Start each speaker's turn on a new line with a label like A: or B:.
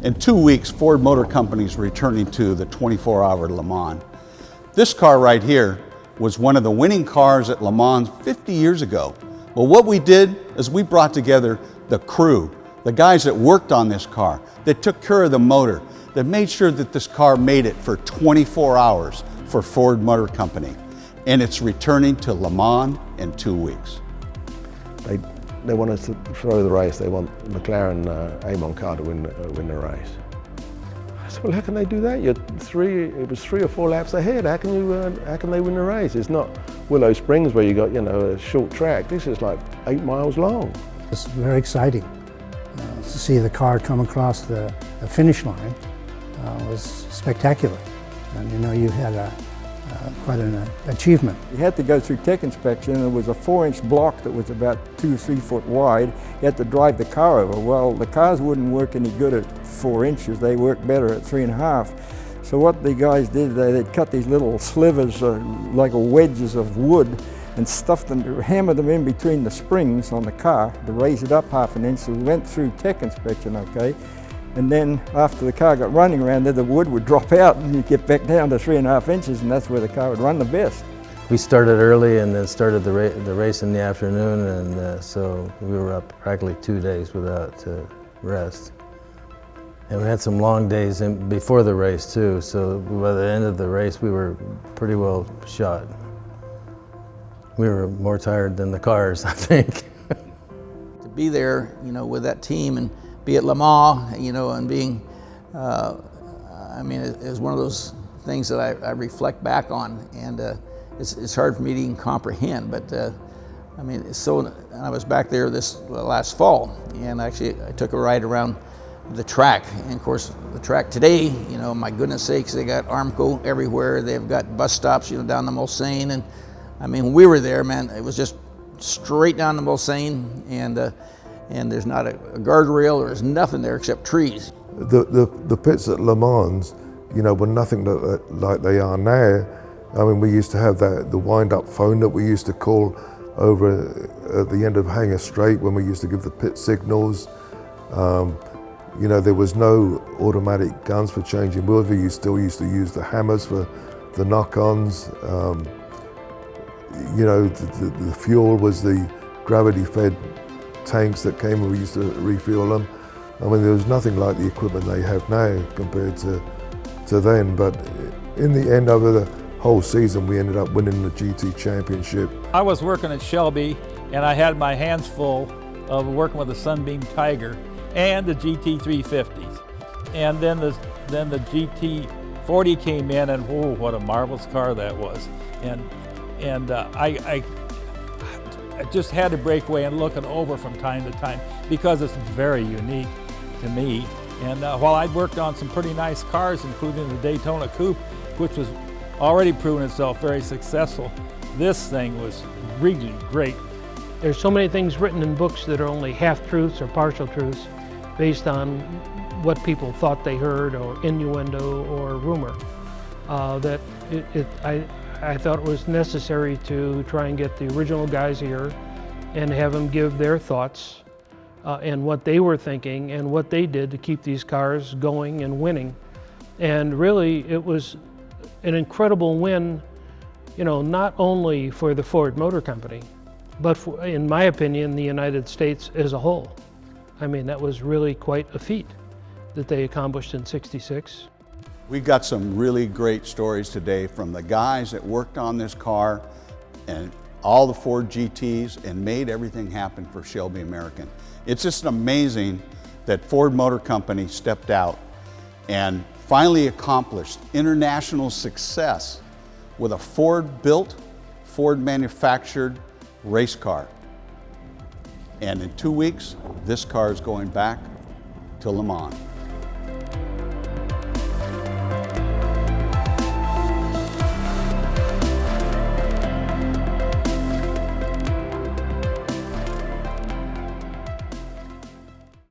A: In 2 weeks, Ford Motor Company is returning to the 24-hour Le Mans. This car right here was one of the winning cars at Le Mans 50 years ago. Well, what we did is we brought together the crew, the guys that worked on this car, that took care of the motor, that made sure that this car made it for 24 hours for Ford Motor Company. And it's returning to Le Mans in 2 weeks.
B: They want us to throw the race. They want McLaren Amon car to win the race. I said, well, how can they do that? It was 3 or 4 laps ahead. How can they win the race? It's not Willow Springs where you got, a short track. This is like 8 miles long.
C: It's very exciting to see the car come across the finish line. Was spectacular, and you had quite an achievement.
D: You had to go through tech inspection. There was a 4-inch block that was about 2 or 3 foot wide. You had to drive the car over. Well, the cars wouldn't work any good at 4 inches. They worked better at 3.5. So what the guys did, they'd cut these little slivers like wedges of wood and stuffed them, hammered them in between the springs on the car to raise it up 1/2 inch. So we went through tech inspection, okay? And then after the car got running around there, the wood would drop out and you'd get back down to 3.5 inches, and that's where the car would run the best.
E: We started early and then started the race in the afternoon, and so we were up practically 2 days without rest. And we had some long days before the race too, so by the end of the race we were pretty well shot. We were more tired than the cars, I think.
F: To be there, with that team and be at Le Mans, and being, it's one of those things that I reflect back on, and it's hard for me to even comprehend, but I was back there this last fall, and actually I took a ride around the track, and of course the track today, my goodness sakes, they got Armco everywhere, they've got bus stops, down the Mulsanne, and when we were there, man, it was just straight down the Mulsanne, and there's not a guardrail, there's nothing there except trees.
G: The pits at Le Mans, were nothing like they are now. We used to have the wind-up phone that we used to call over at the end of Hanger Straight when we used to give the pit signals. There was no automatic guns for changing wheels. We still used to use the hammers for the knock-ons. The fuel was the gravity-fed tanks that came and we used to refuel them. There was nothing like the equipment they have now compared to then, but in the end, over the whole season, we ended up winning the GT championship.
H: I was working at Shelby, and I had my hands full of working with the Sunbeam Tiger and the GT 350s. And then the GT 40 came in, and whoa, what a marvelous car that was. And I just had to break away and look it over from time to time because it's very unique to me. And while I'd worked on some pretty nice cars, including the Daytona Coupe, which was already proven itself very successful, this thing was really great.
I: There's so many things written in books that are only half-truths or partial truths based on what people thought they heard, or innuendo or rumor, that I thought it was necessary to try and get the original guys here and have them give their thoughts and what they were thinking and what they did to keep these cars going and winning. And really, it was an incredible win, not only for the Ford Motor Company, but for, in my opinion, the United States as a whole. That was really quite a feat that they accomplished in '66.
A: We got some really great stories today from the guys that worked on this car and all the Ford GTs and made everything happen for Shelby American. It's just amazing that Ford Motor Company stepped out and finally accomplished international success with a Ford-built, Ford-manufactured race car. And in 2 weeks, this car is going back to Le Mans.